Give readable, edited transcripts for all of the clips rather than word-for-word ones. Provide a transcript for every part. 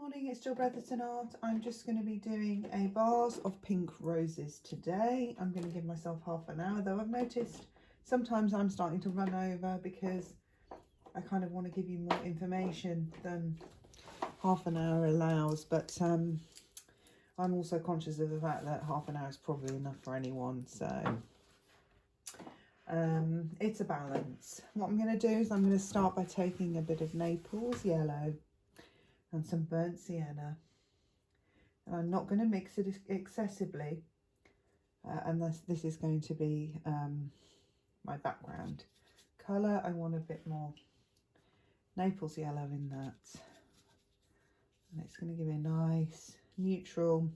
morning, it's Jill Bretherton Art. I'm just going to be doing a vase of pink roses today. I'm going to give myself half an hour, though I've noticed sometimes I'm starting to run over because I kind of want to give you more information than half an hour allows, but I'm also conscious of the fact that half an hour is probably enough for anyone, so it's a balance. What I'm going to do is I'm going to start by taking a bit of Naples yellow and some burnt sienna, and I'm not going to mix it excessively, unless this is going to be my background colour. I want a bit more Naples yellow in that, and it's going to give me a nice neutral,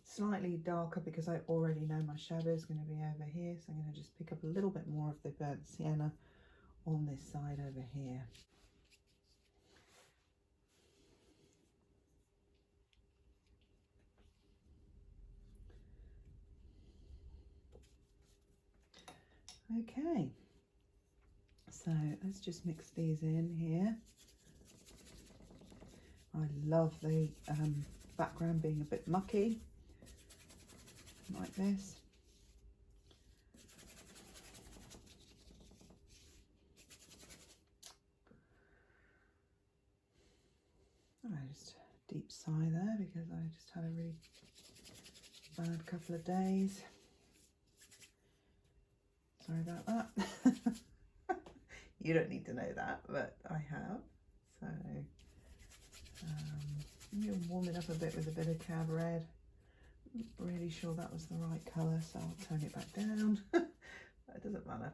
slightly darker because I already know my shadow is going to be over here, so I'm going to just pick up a little bit more of the burnt sienna on this side over here. Okay, so let's just mix these in here. I love the background being a bit mucky, like this. I just deep sigh there because I just had a really bad couple of days. Sorry about that. You don't need to know that, but I have. So I'm warming up a bit with a bit of cab red. I'm not really sure that was the right colour, so I'll tone it back down. It doesn't matter.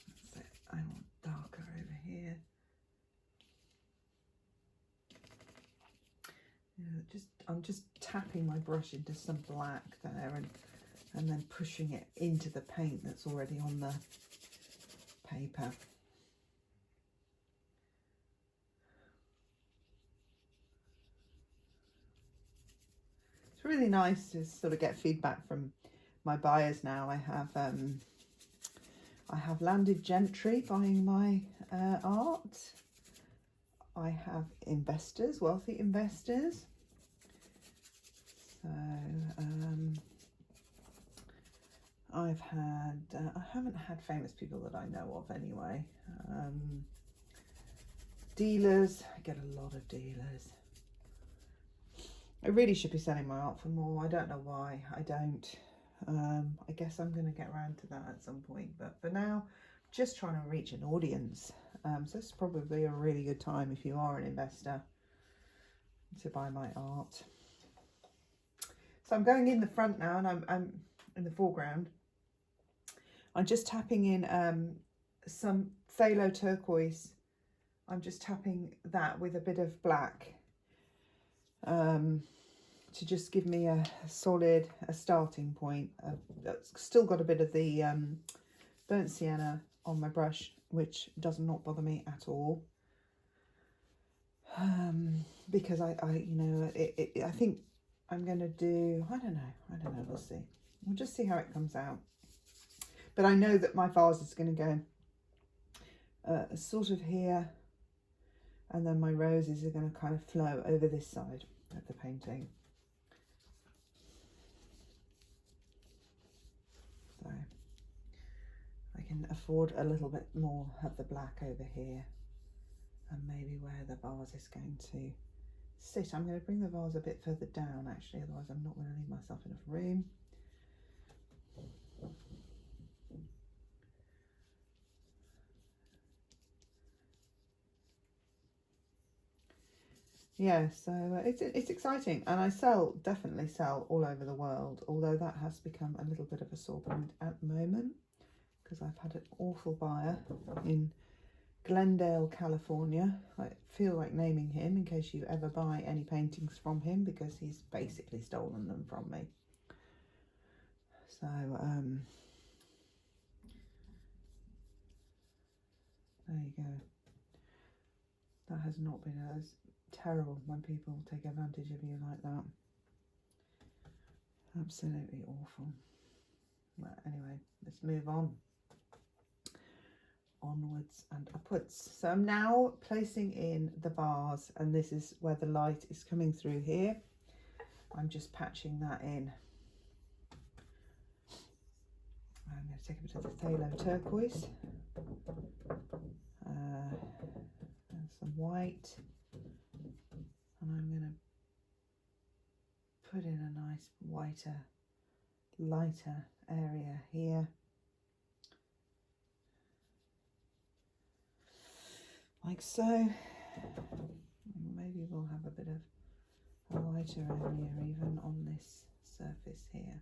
That's it. I want darker over here. Yeah, I'm just tapping my brush into some black there and then pushing it into the paint that's already on the paper. It's really nice to sort of get feedback from my buyers now. I have landed gentry buying my art. I have investors, wealthy investors. So I haven't had famous people that I know of anyway. Dealers, I get a lot of dealers. I really should be selling my art for more. I don't know why I don't. I guess I'm going to get around to that at some point, but for now, just trying to reach an audience. So it's probably a really good time if you are an investor to buy my art. So I'm going in the front now, and I'm in the foreground. I'm just tapping in some phthalo turquoise. I'm just tapping that with a bit of black to just give me a solid starting point. That's still got a bit of the burnt sienna on my brush, which does not bother me at all, because I think I'm going to do, I don't know, we'll see. We'll just see how it comes out. But I know that my vase is going to go sort of here, and then my roses are going to kind of flow over this side of the painting. So I can afford a little bit more of the black over here, and maybe where the vase is going to sit. I'm going to bring the vase a bit further down actually, otherwise I'm not going to leave myself enough room. Yeah, so it's exciting, and I definitely sell all over the world, although that has become a little bit of a sore point at the moment because I've had an awful buyer in Glendale, California. I feel like naming him in case you ever buy any paintings from him, because he's basically stolen them from me. So there you go. That has not been as terrible when people take advantage of you like that. Absolutely awful. But anyway, let's move on. onwards and upwards. So I'm now placing in the bars, and this is where the light is coming through here. I'm just patching that in. I'm going to take a bit of the phthalo turquoise and some white, and I'm going to put in a nice whiter, lighter area here, like so. Maybe we'll have a bit of a lighter area even on this surface here.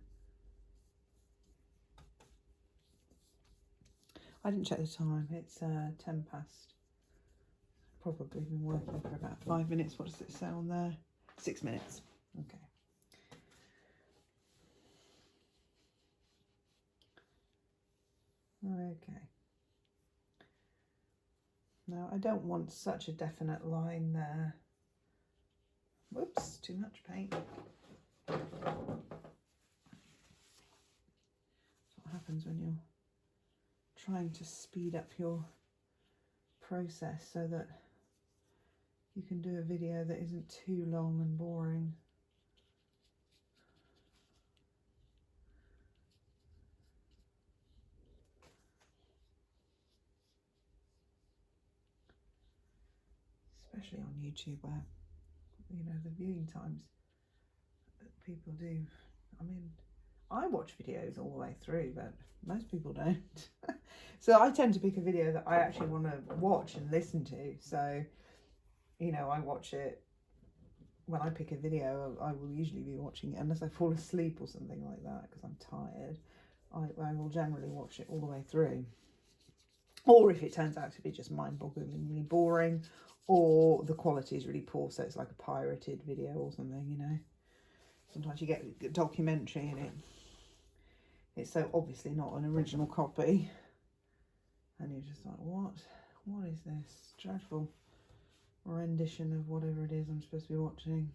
I didn't check the time, it's 10 past. Probably been working for about 5 minutes. What does it say on there? 6 minutes. Okay. Okay. Now I don't want such a definite line there. Whoops, too much paint. That's what happens when you're trying to speed up your process so that you can do a video that isn't too long and boring. Especially on YouTube, where, you know, the viewing times that people do. I mean, I watch videos all the way through, but most people don't. So I tend to pick a video that I actually want to watch and listen to. So, you know, I watch it. When I pick a video, I will usually be watching it, unless I fall asleep or something like that because I'm tired. I will generally watch it all the way through. Or if it turns out to be just mind-bogglingly boring, or the quality is really poor, so it's like a pirated video or something, you know. Sometimes you get a documentary and it's so obviously not an original copy, and you're just like, what is this dreadful rendition of whatever it is I'm supposed to be watching.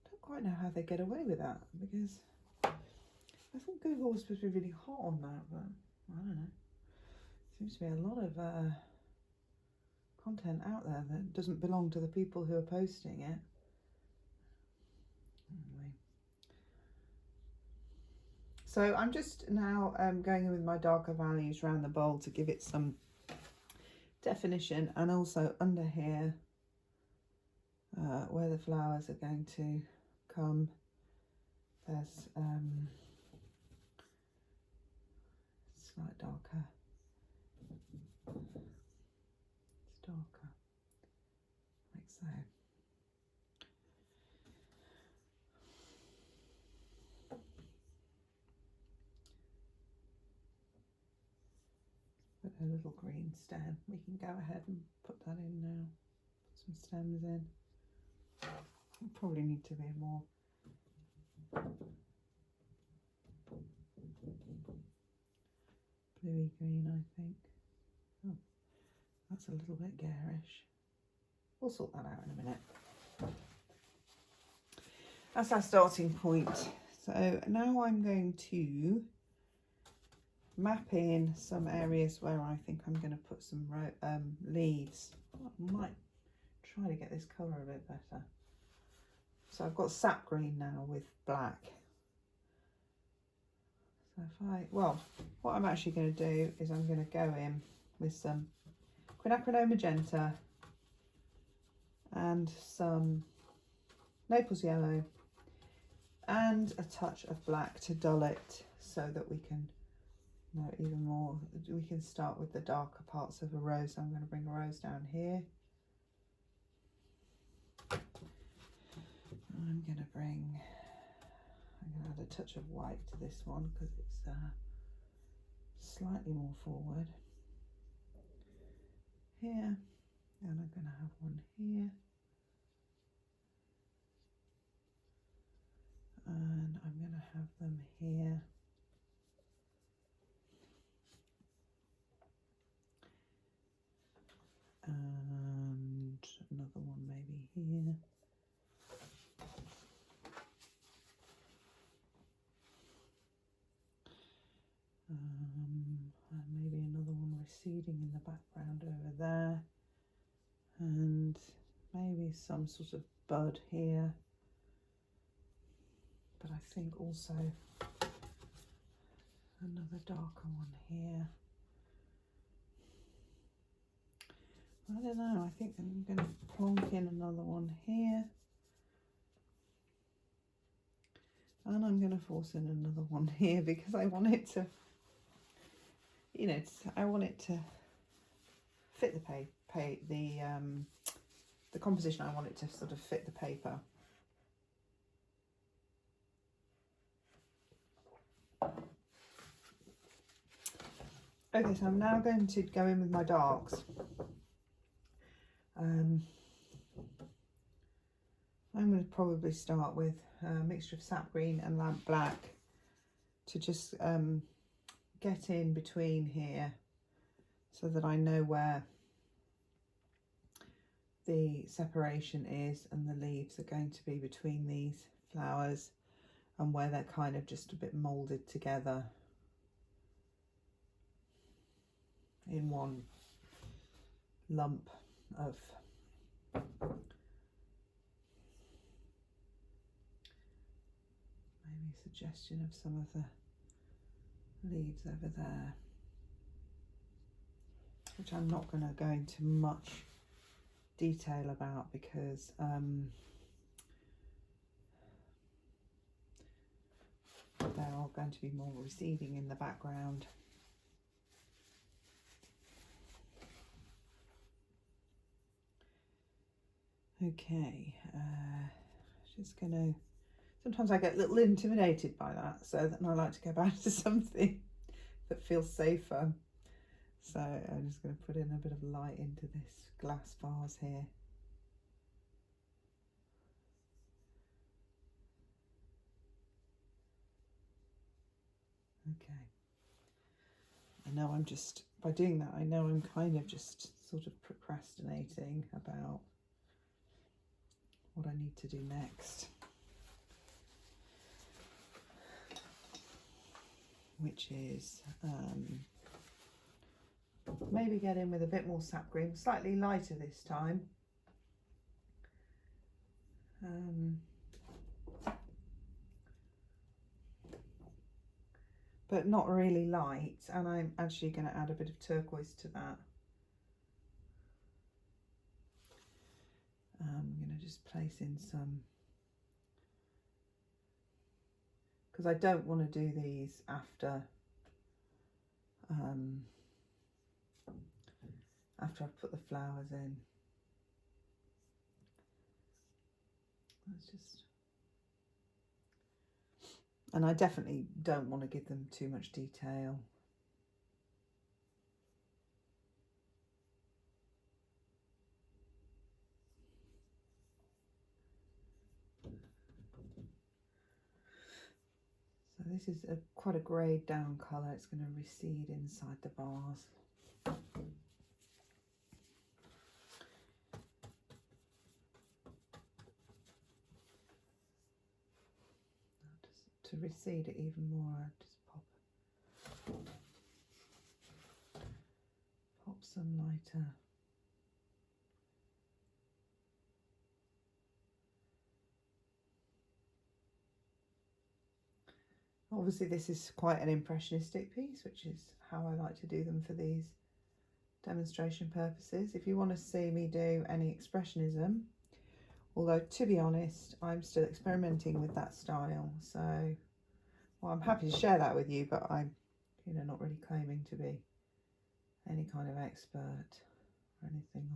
Don't quite know how they get away with that, because I thought Google was supposed to be really hot on that, but I don't know. Seems to be a lot of content out there that doesn't belong to the people who are posting it. Anyway. So I'm just now going in with my darker values around the bowl to give it some definition, and also under here where the flowers are going to come, there's slight darker. It's darker, like so. Put a little green stem. We can go ahead and put that in now. Put some stems in. We probably need to be more bluey green, I think. Oh, that's a little bit garish. We'll sort that out in a minute. That's our starting point. So now I'm going to map in some areas where I think I'm going to put some leaves. I might try to get this colour a bit better. So I've got sap green now with black. So what I'm actually going to do is I'm going to go in with some quinacridone magenta and some Naples yellow and a touch of black to dull it, so that we can know even more. We can start with the darker parts of a rose. So I'm going to bring a rose down here. I'm going to add a touch of white to this one because it's slightly more forward here, and I'm going to have one here, and I'm going to have them here, and another one maybe here. receding in the background over there, and maybe some sort of bud here, but I think also another darker one here. I don't know, I think I'm going to plonk in another one here, and I'm going to force in another one here because I want it to, you know, I want it to fit the the composition. I want it to sort of fit the paper. Okay, so I'm now going to go in with my darks. I'm going to probably start with a mixture of sap green and lamp black to just get in between here so that I know where the separation is, and the leaves are going to be between these flowers and where they're kind of just a bit moulded together in one lump of maybe a suggestion of some of the leaves over there, which I'm not going to go into much detail about because they're all going to be more receding in the background. Okay, just going to, sometimes I get a little intimidated by that, so then I like to go back to something that feels safer. So I'm just going to put in a bit of light into this glass vase here. Okay. I know I'm just, by doing that, I know I'm kind of just sort of procrastinating about what I need to do next, which is maybe get in with a bit more sap green, slightly lighter this time. But not really light, and I'm actually going to add a bit of turquoise to that. I'm going to just place in some, because I don't want to do these after I've put the flowers in. Let's just, and I definitely don't want to give them too much detail. So this is quite a greyed down colour. It's going to recede inside the vase. To recede it even more, I'll just pop some lighter. Obviously this is quite an impressionistic piece, which is how I like to do them for these demonstration purposes. If you want to see me do any expressionism, although to be honest, I'm still experimenting with that style, so well, I'm happy to share that with you, but I'm, you know, not really claiming to be any kind of expert or anything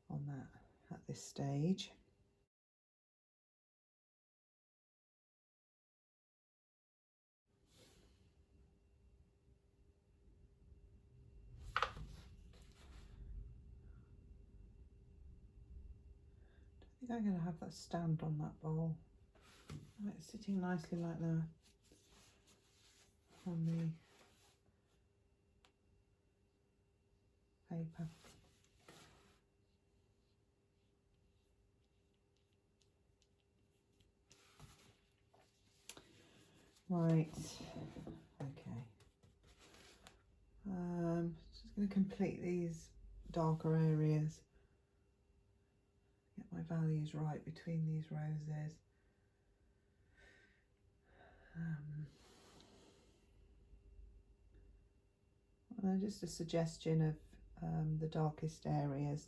on that at this stage. I think I'm going to have that stand on that bowl. It's sitting nicely like that on the paper. Right, okay. just going to complete these darker areas. Get my values right between these roses. And just a suggestion of the darkest areas.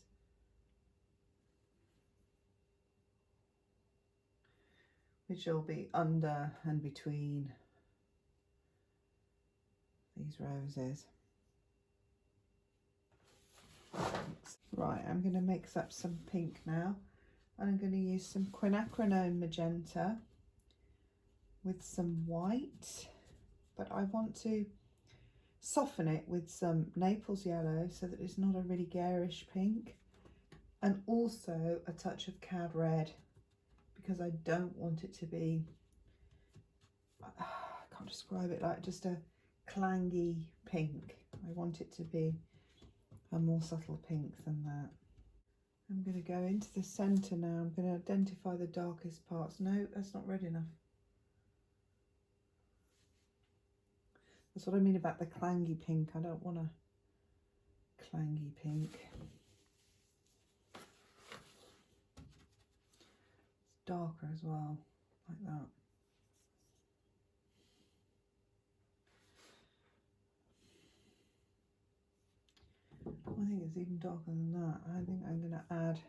Which will be under and between these roses. Right, I'm going to mix up some pink now. And I'm going to use some quinacridone magenta with some white. But I want to soften it with some Naples yellow so that it's not a really garish pink. And also a touch of cad red, because I don't want it to be, I can't describe it, like just a clangy pink. I want it to be a more subtle pink than that. I'm going to go into the centre now. I'm going to identify the darkest parts. No, that's not red enough. That's what I mean about the clangy pink. I don't want a clangy pink. It's darker as well, like that. I think it's even darker than that. I think I'm going to add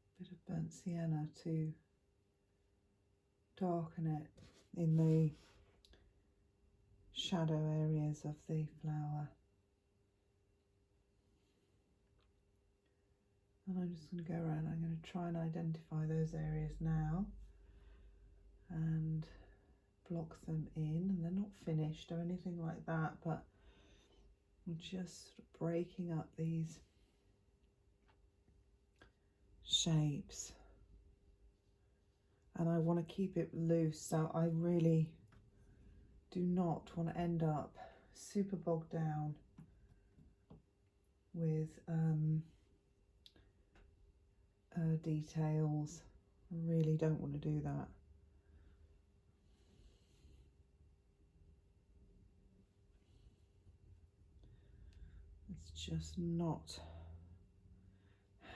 a bit of burnt sienna to darken it in the shadow areas of the flower. And I'm just going to go around, I'm going to try and identify those areas now and block them in. And they're not finished or anything like that, but I'm just breaking up these shapes. And I want to keep it loose, so I really do not want to end up super bogged down with details. I really don't want to do that. It's just not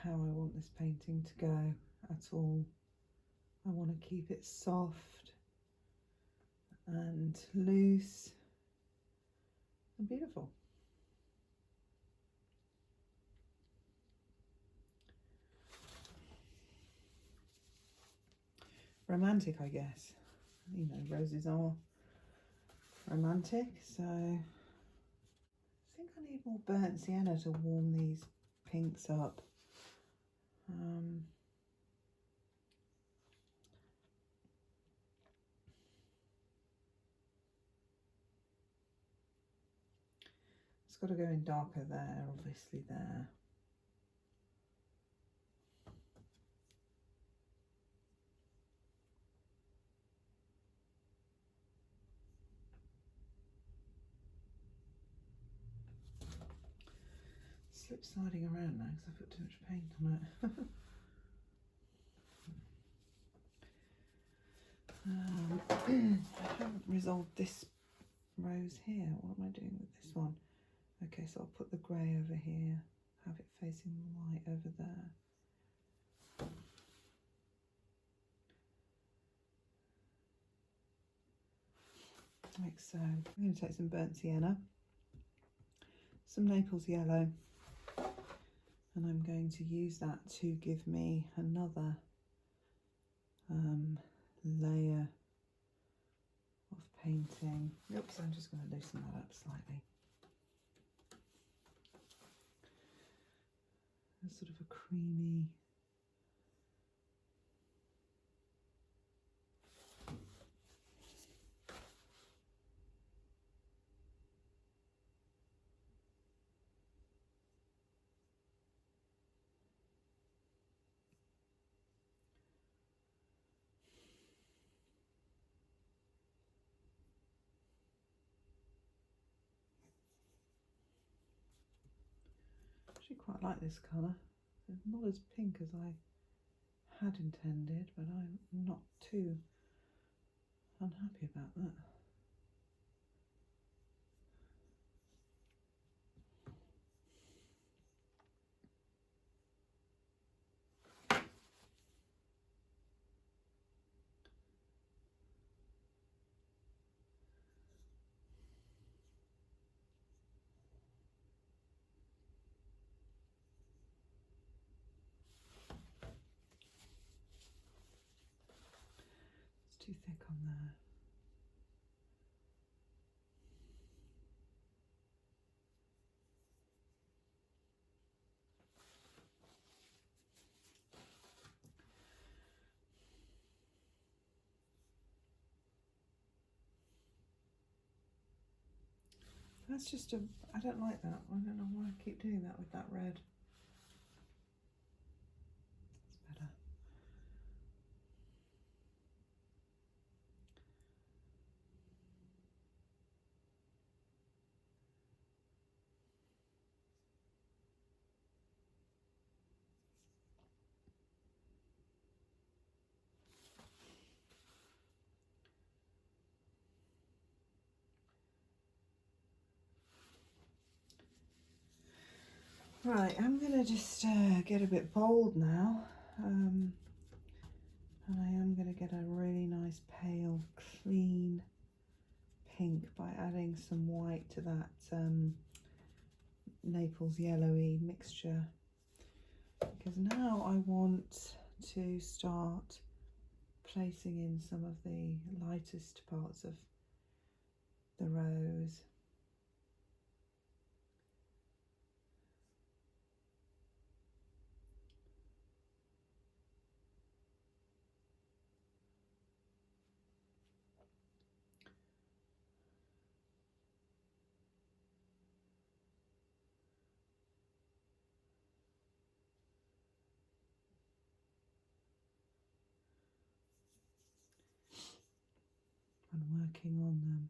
how I want this painting to go at all. I want to keep it soft and loose and beautiful. Romantic, I guess. You know, roses are romantic, so I think I need more burnt sienna to warm these pinks up. It's got to go in darker there, obviously there. Slip sliding around now because I've put too much paint on it. I haven't resolved this rose here. What am I doing with this one? Okay, so I'll put the grey over here, have it facing the white over there. Like so. I'm going to take some burnt sienna, some Naples yellow, and I'm going to use that to give me another layer of painting. Oops, I'm just going to loosen that up slightly. A sort of a creamy quite like this colour. It's not as pink as I had intended, but I'm not too unhappy about that. too thick on there. That's just I don't like that. I don't know why I keep doing that with that red. It's better. Right, I'm going to just get a bit bold now. And I am going to get a really nice pale, clean pink by adding some white to that Naples yellowy mixture. Because now I want to start placing in some of the lightest parts of the rose. And working on them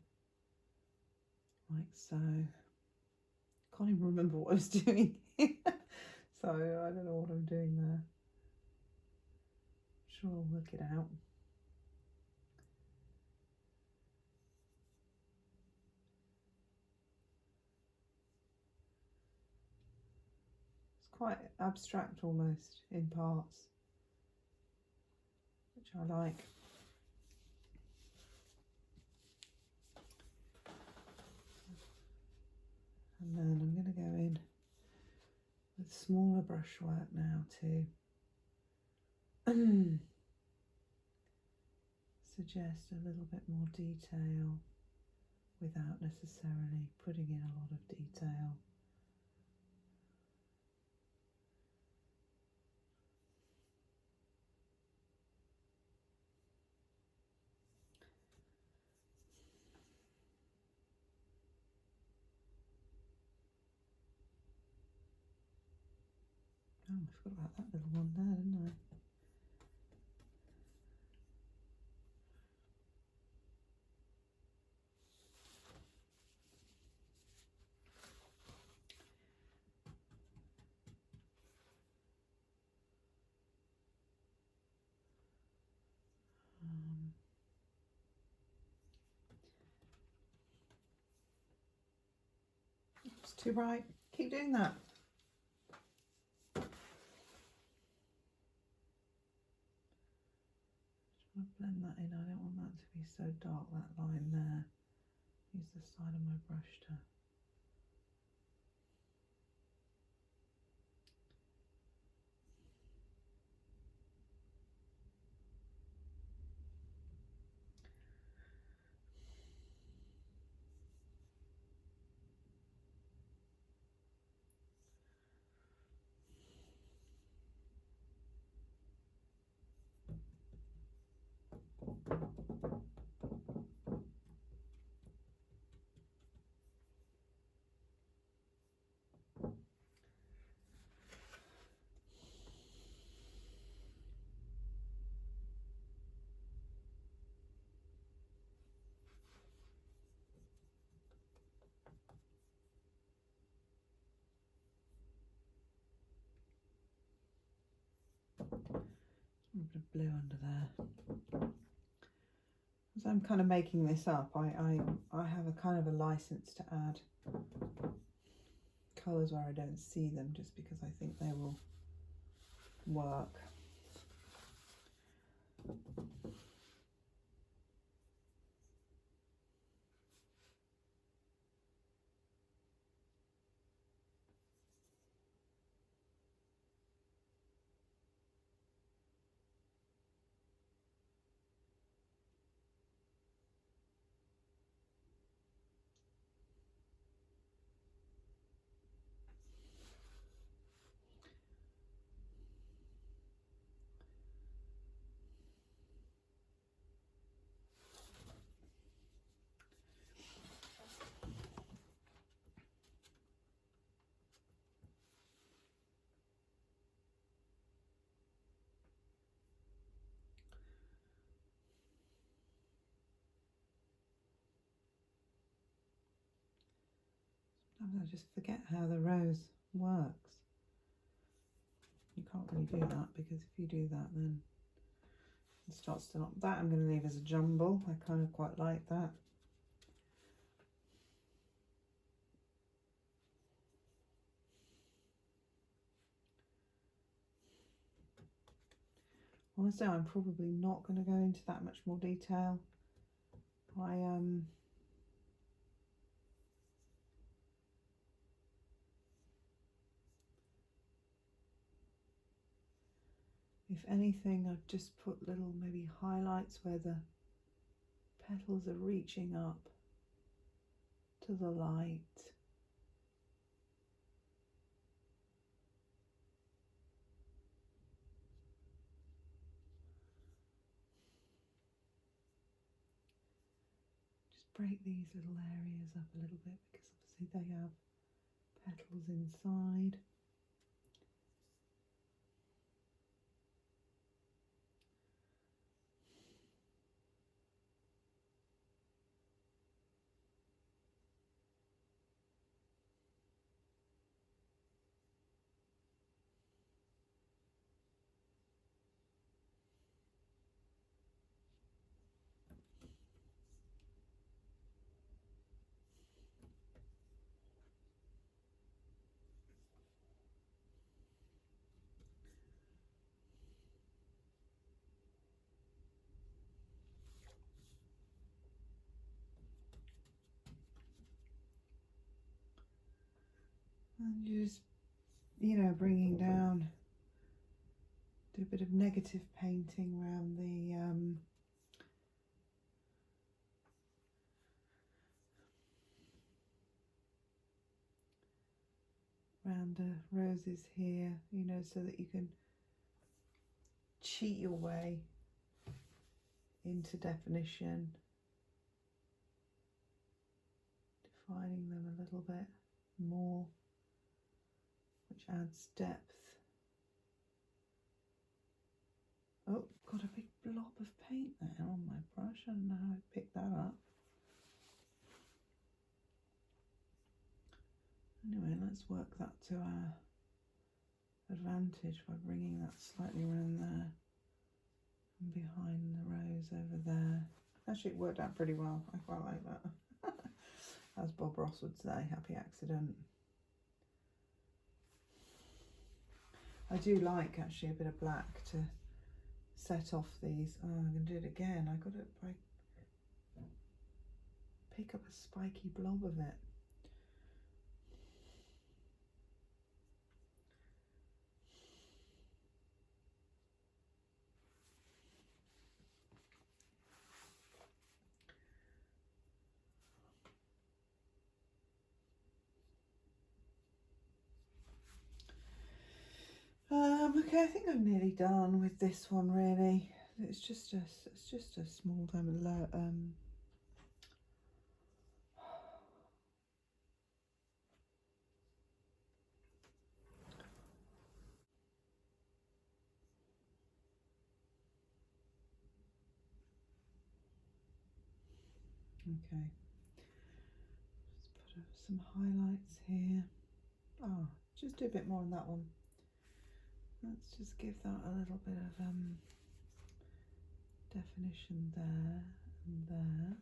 like so. Can't even remember what I was doing. So I don't know what I'm doing there. Sure, I'll work it out. It's quite abstract almost in parts, which I like. And then I'm going to go in with smaller brushwork now to suggest a little bit more detail without necessarily putting in a lot of detail. Oh, I forgot about that little one there, didn't I? It's too bright. Keep doing that. Blend that in. I don't want that to be so dark, that line there. Use the side of my brush to a bit of blue under there. As I'm kind of making this up, I have a kind of a license to add colours where I don't see them, just because I think they will work. Sometimes I just forget how the rose works. You can't really do that, because if you do that, then it starts to not. That I'm going to leave as a jumble. I kind of quite like that. Honestly, I'm probably not going to go into that much more detail. If anything, I've just put little maybe highlights where the petals are reaching up to the light. Just break these little areas up a little bit, because obviously they have petals inside. And just, bringing down, do a bit of negative painting around the roses here, so that you can cheat your way into definition, defining them a little bit more, which adds depth. Oh, got a big blob of paint there on my brush. I don't know how I picked that up. Anyway, let's work that to our advantage by bringing that slightly around there and behind the rose over there. Actually, it worked out pretty well. I quite like that. As Bob Ross would say, happy accident. I do like actually a bit of black to set off these. Oh, I'm going to do it again. I got to pick up a spiky blob of it. Okay, I think I'm nearly done with this one. Really, it's just a small diamond. Okay, just put some highlights here. Oh, just do a bit more on that one. Let's just give that a little bit of definition there and there.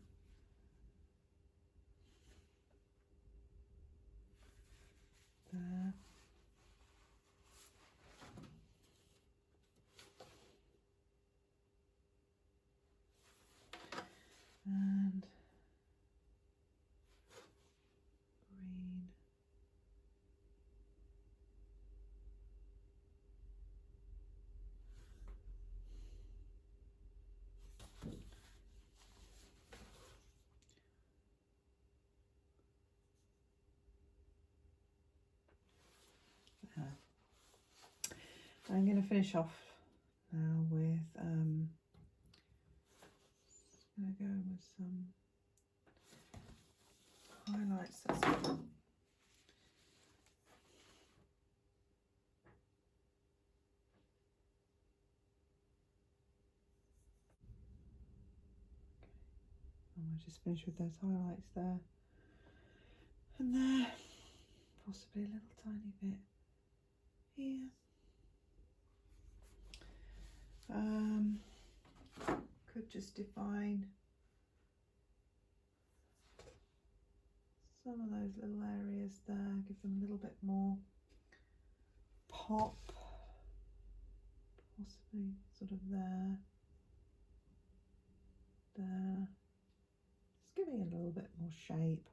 There. And green. I'm going to finish off now with I'm going to go with some highlights. I'll just finish with those highlights there and there. possibly a little tiny bit here. Could just define some of those little areas there, give them a little bit more pop, possibly sort of there, just giving it a little bit more shape.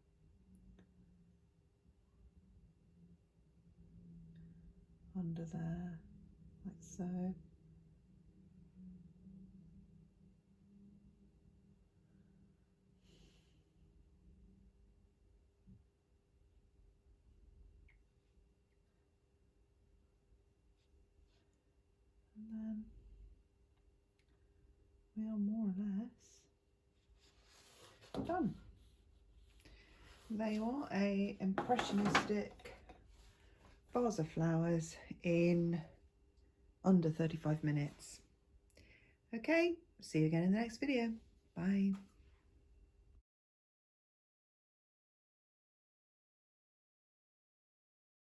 Under there, like so. And then we are more or less done. There you are, a impressionistic vase of flowers in under 35 minutes. Okay, see you again in the next video. Bye.